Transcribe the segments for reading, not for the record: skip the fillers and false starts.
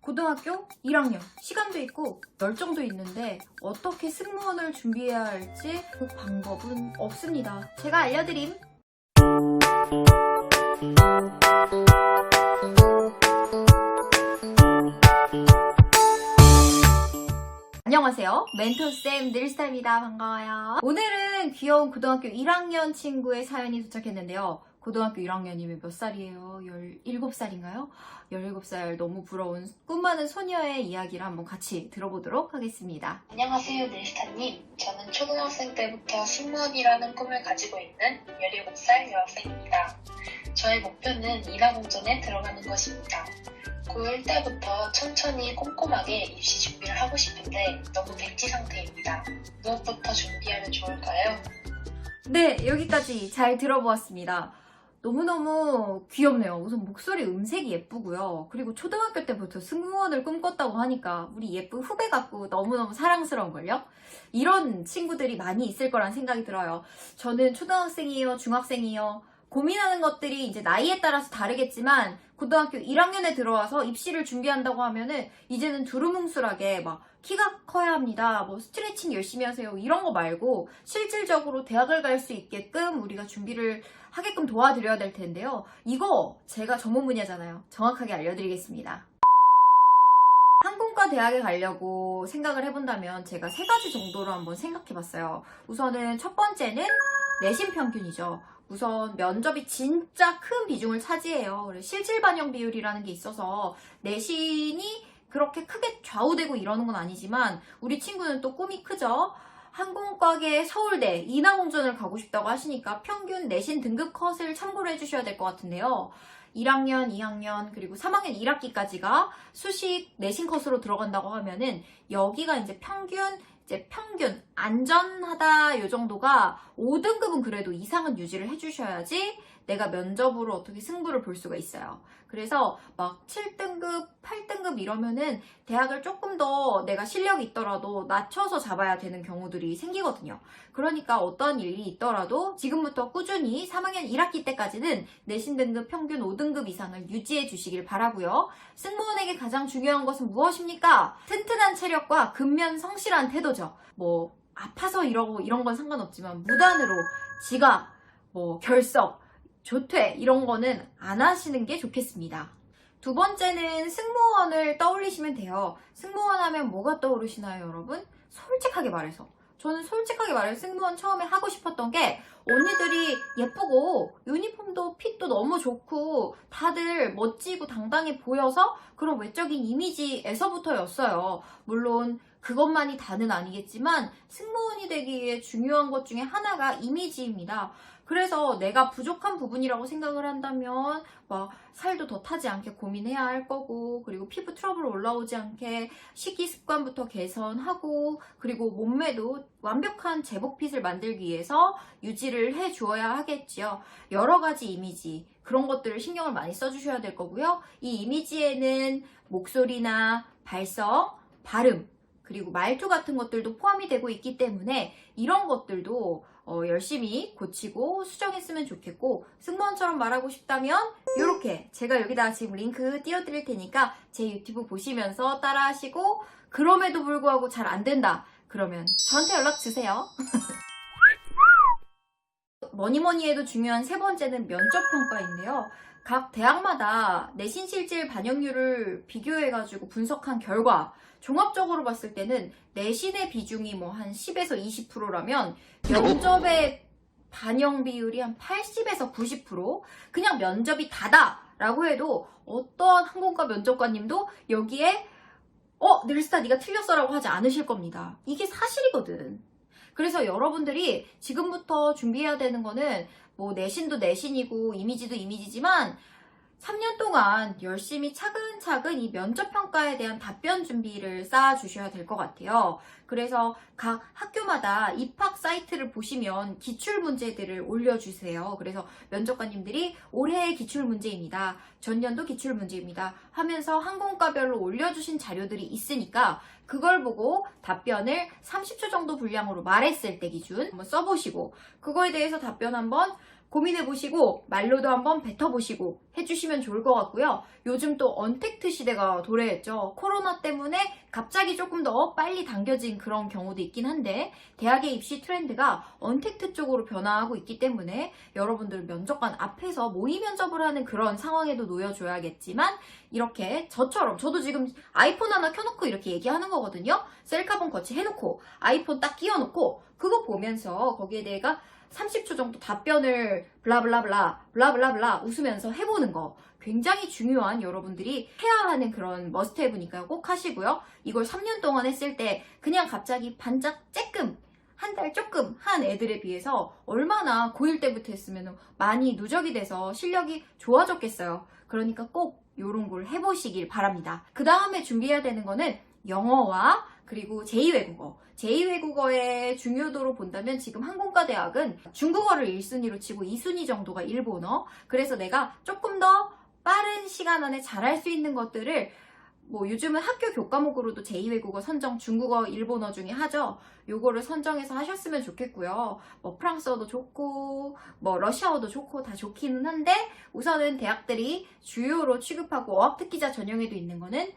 고등학교 1학년 시간도 있고 열정도 있는데 어떻게 승무원을 준비해야 할지 그 방법은 없습니다. 제가 알려드림. 안녕하세요. 멘토쌤 늘스타입니다. 반가워요. 오늘은 귀여운 고등학교 1학년 친구의 사연이 도착했는데요. 고등학교 1학년이면 몇 살이에요? 17살인가요? 17살 너무 부러운 꿈 많은 소녀의 이야기를 한번 같이 들어보도록 하겠습니다. 안녕하세요, 늘스타님. 저는 초등학생 때부터 승무원이라는 꿈을 가지고 있는 17살 여학생입니다. 저의 목표는 인하공전에 들어가는 것입니다. 고1 때부터 천천히 꼼꼼하게 입시 준비를 하고 싶은데 너무 백지 상태입니다. 무엇부터 준비하면 좋을까요? 네, 여기까지 잘 들어보았습니다. 너무너무 귀엽네요. 우선 목소리 음색이 예쁘고요. 그리고 초등학교 때부터 승무원을 꿈꿨다고 하니까 우리 예쁜 후배 같고 너무너무 사랑스러운걸요? 이런 친구들이 많이 있을 거란 생각이 들어요. 저는 초등학생이요, 중학생이요. 고민하는 것들이 이제 나이에 따라서 다르겠지만 고등학교 1학년에 들어와서 입시를 준비한다고 하면은 이제는 두루뭉술하게 막 키가 커야 합니다. 뭐 스트레칭 열심히 하세요. 이런 거 말고 실질적으로 대학을 갈 수 있게끔 우리가 준비를 하게끔 도와드려야 될 텐데요. 이거 제가 전문 분야잖아요. 정확하게 알려드리겠습니다. 항공과 대학에 가려고 생각을 해본다면 제가 3가지 정도로 한번 생각해봤어요. 우선은 첫 번째는 내신 평균이죠. 우선 면접이 진짜 큰 비중을 차지해요. 실질 반영 비율이라는 게 있어서 내신이 그렇게 크게 좌우되고 이러는 건 아니지만 우리 친구는 또 꿈이 크죠. 항공과계 서울대 인하공전을 가고 싶다고 하시니까 평균 내신 등급 컷을 참고를 해주셔야 될 것 같은데요. 1학년, 2학년, 그리고 3학년 1학기까지가 수식 내신 컷으로 들어간다고 하면은 여기가 이제 평균 안전하다 요 정도가 5등급은 그래도 이상은 유지를 해주셔야지 내가 면접으로 어떻게 승부를 볼 수가 있어요. 그래서 막 7등급, 8등급 이러면은 대학을 조금 더 내가 실력이 있더라도 낮춰서 잡아야 되는 경우들이 생기거든요. 그러니까 어떤 일이 있더라도 지금부터 꾸준히 3학년 1학기 때까지는 내신 등급 평균 5등급 이상을 유지해 주시길 바라고요. 승무원에게 가장 중요한 것은 무엇입니까? 튼튼한 체력과 근면 성실한 태도죠. 뭐 아파서 이러고 이런 건 상관없지만 무단으로 지각, 뭐 결석, 조퇴 이런 거는 안 하시는 게 좋겠습니다. 두 번째는 승무원을 떠올리시면 돼요. 승무원 하면 뭐가 떠오르시나요, 여러분? 솔직하게 말해서. 저는 솔직하게 말해서 승무원 처음에 하고 싶었던 게 언니들이 예쁘고 유니폼도 핏도 너무 좋고 다들 멋지고 당당해 보여서 그런 외적인 이미지에서부터였어요. 물론 그것만이 다는 아니겠지만 승무원이 되기 위해 중요한 것 중에 하나가 이미지입니다. 그래서 내가 부족한 부분이라고 생각을 한다면 막 살도 더 타지 않게 고민해야 할 거고, 그리고 피부 트러블 올라오지 않게 식이 습관부터 개선하고, 그리고 몸매도 완벽한 제복핏을 만들기 위해서 유지를 해 주어야 하겠지요. 여러 가지 이미지, 그런 것들을 신경을 많이 써주셔야 될 거고요. 이 이미지에는 목소리나 발성, 발음, 그리고 말투 같은 것들도 포함이 되고 있기 때문에 이런 것들도 열심히 고치고 수정했으면 좋겠고, 승무원처럼 말하고 싶다면 이렇게 제가 여기다 지금 링크 띄워드릴 테니까 제 유튜브 보시면서 따라하시고, 그럼에도 불구하고 잘 안 된다 그러면 저한테 연락 주세요. 뭐니뭐니 해도 중요한 세 번째는 면접평가인데요. 각 대학마다 내신 실질 반영률을 비교해가지고 분석한 결과 종합적으로 봤을 때는 내신의 비중이 뭐 한 10에서 20%라면 면접의 반영 비율이 한 80에서 90%, 그냥 면접이 다다라고 해도 어떠한 항공과 면접관님도 여기에 늘스타 네가 틀렸어라고 하지 않으실 겁니다. 이게 사실이거든. 그래서 여러분들이 지금부터 준비해야 되는 거는 뭐 내신도 내신이고 이미지도 이미지지만 3년 동안 열심히 차근차근 이 면접평가에 대한 답변 준비를 쌓아주셔야 될 것 같아요. 그래서 각 학교마다 입학 사이트를 보시면 기출문제들을 올려주세요. 그래서 면접관님들이 올해의 기출문제입니다, 전년도 기출문제입니다 하면서 항공과별로 올려주신 자료들이 있으니까 그걸 보고 답변을 30초 정도 분량으로 말했을 때 기준 한번 써보시고, 그거에 대해서 답변 한번 고민해보시고 말로도 한번 뱉어보시고 해주시면 좋을 것 같고요. 요즘 또 언택트 시대가 도래했죠. 코로나 때문에 갑자기 조금 더 빨리 당겨진 그런 경우도 있긴 한데 대학의 입시 트렌드가 언택트 쪽으로 변화하고 있기 때문에 여러분들 면접관 앞에서 모의 면접을 하는 그런 상황에도 놓여줘야겠지만 이렇게 저도 지금 아이폰 하나 켜놓고 이렇게 얘기하는 거거든요. 셀카봉 거치해놓고 아이폰 딱 끼워놓고 그거 보면서 거기에 내가 30초 정도 답변을 블라블라블라 웃으면서 해보는 거 굉장히 중요한 여러분들이 해야 하는 그런 머스트헤브니까요. 꼭 하시고요. 이걸 3년 동안 했을 때 그냥 갑자기 반짝 쬐끔 한 달 조금 한 애들에 비해서 얼마나 고1 때부터 했으면 많이 누적이 돼서 실력이 좋아졌겠어요. 그러니까 꼭 이런 걸 해보시길 바랍니다. 그 다음에 준비해야 되는 거는 영어와 그리고 제2외국어. 제2외국어의 중요도로 본다면 지금 항공과대학은 중국어를 1순위로 치고 2순위 정도가 일본어. 그래서 내가 조금 더 빠른 시간 안에 잘할 수 있는 것들을 뭐 요즘은 학교 교과목으로도 제2외국어 선정 중국어, 일본어 중에 하죠. 요거를 선정해서 하셨으면 좋겠고요. 뭐 프랑스어도 좋고 뭐 러시아어도 좋고 다 좋기는 한데 우선은 대학들이 주요로 취급하고 어학특기자 전형에도 있는 거는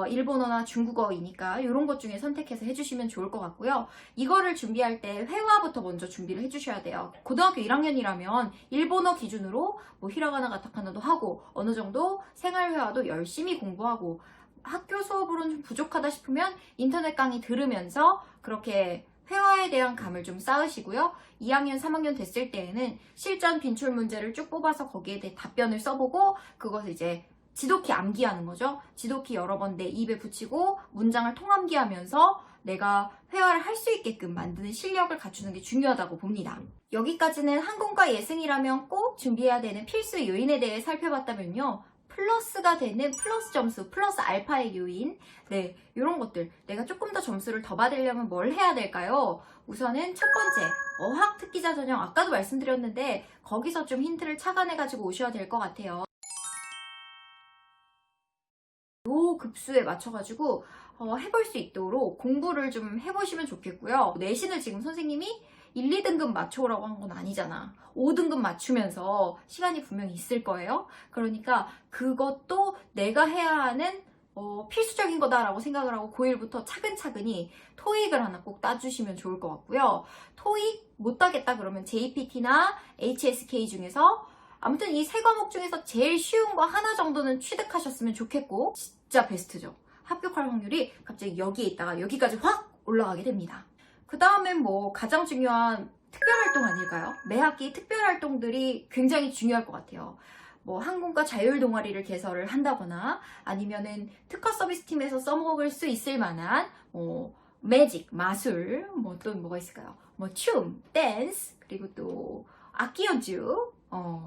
일본어나 중국어이니까 이런 것 중에 선택해서 해주시면 좋을 것 같고요. 이거를 준비할 때 회화부터 먼저 준비를 해주셔야 돼요. 고등학교 1학년이라면 일본어 기준으로 뭐 히라가나 가타카나도 하고 어느 정도 생활회화도 열심히 공부하고 학교 수업으로는 좀 부족하다 싶으면 인터넷 강의 들으면서 그렇게 회화에 대한 감을 좀 쌓으시고요. 2학년, 3학년 됐을 때에는 실전 빈출 문제를 쭉 뽑아서 거기에 대해 답변을 써보고 그것을 이제 지도키 암기하는 거죠. 지도키 여러 번 내 입에 붙이고 문장을 통암기하면서 내가 회화를 할 수 있게끔 만드는 실력을 갖추는 게 중요하다고 봅니다. 여기까지는 항공과 예승이라면 꼭 준비해야 되는 필수 요인에 대해 살펴봤다면요. 플러스가 되는 플러스 점수, 플러스 알파의 요인, 네, 이런 것들. 내가 조금 더 점수를 더 받으려면 뭘 해야 될까요? 우선은 첫 번째, 어학특기자 전형. 아까도 말씀드렸는데 거기서 좀 힌트를 착안해가지고 오셔야 될 것 같아요. 요 급수에 맞춰가지고 해볼 수 있도록 공부를 좀 해보시면 좋겠고요. 내신을 지금 선생님이 1, 2등급 맞춰오라고 한 건 아니잖아. 5등급 맞추면서 시간이 분명히 있을 거예요. 그러니까 그것도 내가 해야 하는 필수적인 거다라고 생각을 하고 고1부터 차근차근히 토익을 하나 꼭 따주시면 좋을 것 같고요. 토익 못 따겠다 그러면 JPT나 HSK 중에서 아무튼 이 세 과목 중에서 제일 쉬운 거 하나 정도는 취득하셨으면 좋겠고 진짜 베스트죠. 합격할 확률이 갑자기 여기에 있다가 여기까지 확 올라가게 됩니다. 그 다음엔 뭐 가장 중요한 특별활동 아닐까요? 매 학기 특별활동들이 굉장히 중요할 것 같아요. 뭐 항공과 자율 동아리를 개설을 한다거나 아니면은 특화 서비스 팀에서 써먹을 수 있을 만한 매직, 마술, 뭐 또 뭐가 있을까요? 뭐 춤, 댄스, 그리고 또 악기 연주,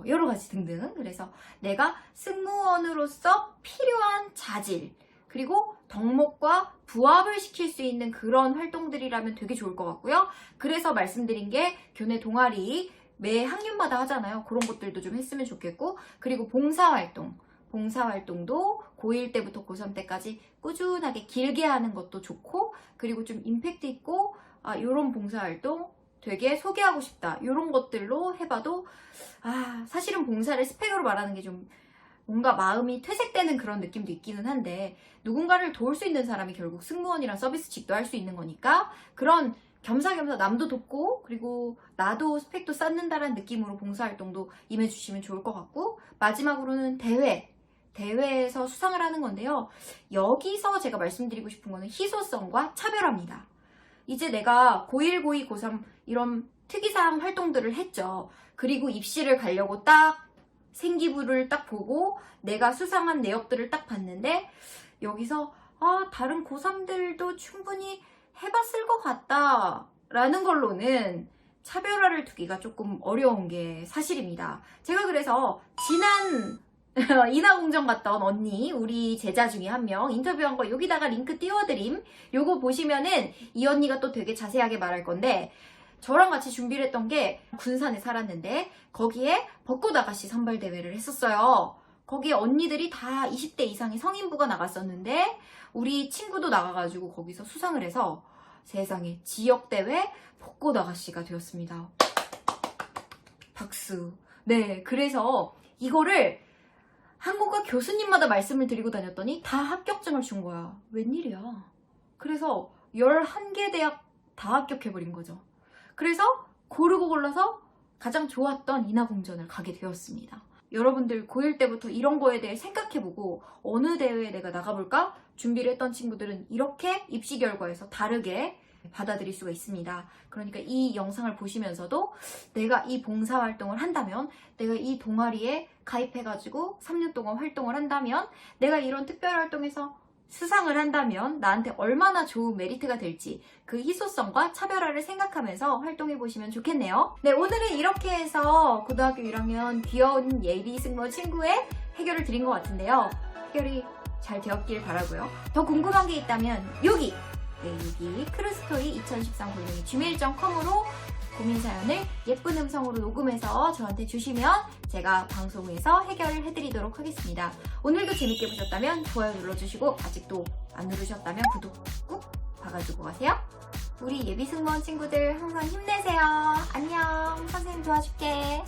여러 가지 등등. 그래서 내가 승무원으로서 필요한 자질, 그리고 덕목과 부합을 시킬 수 있는 그런 활동들이라면 되게 좋을 것 같고요. 그래서 말씀드린 게 교내 동아리 매 학년마다 하잖아요. 그런 것들도 좀 했으면 좋겠고, 그리고 봉사활동도 고1 때부터 고3 때까지 꾸준하게 길게 하는 것도 좋고, 그리고 좀 임팩트 있고, 이런 봉사활동 되게 소개하고 싶다. 이런 것들로 해봐도 사실은 봉사를 스펙으로 말하는 게 좀 뭔가 마음이 퇴색되는 그런 느낌도 있기는 한데 누군가를 도울 수 있는 사람이 결국 승무원이랑 서비스직도 할 수 있는 거니까 그런 겸사겸사 남도 돕고 그리고 나도 스펙도 쌓는다라는 느낌으로 봉사활동도 임해주시면 좋을 것 같고 마지막으로는 대회에서 수상을 하는 건데요. 여기서 제가 말씀드리고 싶은 거는 희소성과 차별화입니다. 이제 내가 고1, 고2, 고3 이런 특이사항 활동들을 했죠. 그리고 입시를 가려고 딱 생기부를 딱 보고 내가 수상한 내역들을 딱 봤는데 여기서 다른 고3들도 충분히 해봤을 것 같다 라는 걸로는 차별화를 두기가 조금 어려운 게 사실입니다. 제가 그래서 지난 인하공정 갔던 언니 우리 제자 중에 한 명 인터뷰한 거 여기다가 링크 띄워드림. 요거 보시면은 이 언니가 또 되게 자세하게 말할 건데 저랑 같이 준비를 했던 게 군산에 살았는데 거기에 벚꽃아가씨 선발대회를 했었어요. 거기에 언니들이 다 20대 이상의 성인부가 나갔었는데 우리 친구도 나가가지고 거기서 수상을 해서 세상에 지역대회 벚꽃아가씨가 되었습니다. 박수. 네, 그래서 이거를 한국어 교수님마다 말씀을 드리고 다녔더니 다 합격증을 준 거야. 웬일이야. 그래서 11개 대학 다 합격해버린 거죠. 그래서 고르고 골라서 가장 좋았던 인하공전을 가게 되었습니다. 여러분들 고1 때부터 이런 거에 대해 생각해보고 어느 대회에 내가 나가볼까 준비를 했던 친구들은 이렇게 입시 결과에서 다르게 받아들일 수가 있습니다. 그러니까 이 영상을 보시면서도 내가 이 봉사활동을 한다면, 내가 이 동아리에 가입해가지고 3년 동안 활동을 한다면, 내가 이런 특별활동에서 수상을 한다면 나한테 얼마나 좋은 메리트가 될지 그 희소성과 차별화를 생각하면서 활동해 보시면 좋겠네요. 네, 오늘은 이렇게 해서 고등학교 1학년 귀여운 예비 승무원 친구의 해결을 드린 것 같은데요. 해결이 잘 되었길 바라고요. 더 궁금한 게 있다면 여기 크루스토리 2013@gmail.com으로 고민사연을 예쁜 음성으로 녹음해서 저한테 주시면 제가 방송에서 해결을 해드리도록 하겠습니다. 오늘도 재밌게 보셨다면 좋아요 눌러주시고, 아직도 안 누르셨다면 구독 꾹 봐가지고 가세요. 우리 예비 승무원 친구들 항상 힘내세요. 안녕. 선생님 도와줄게.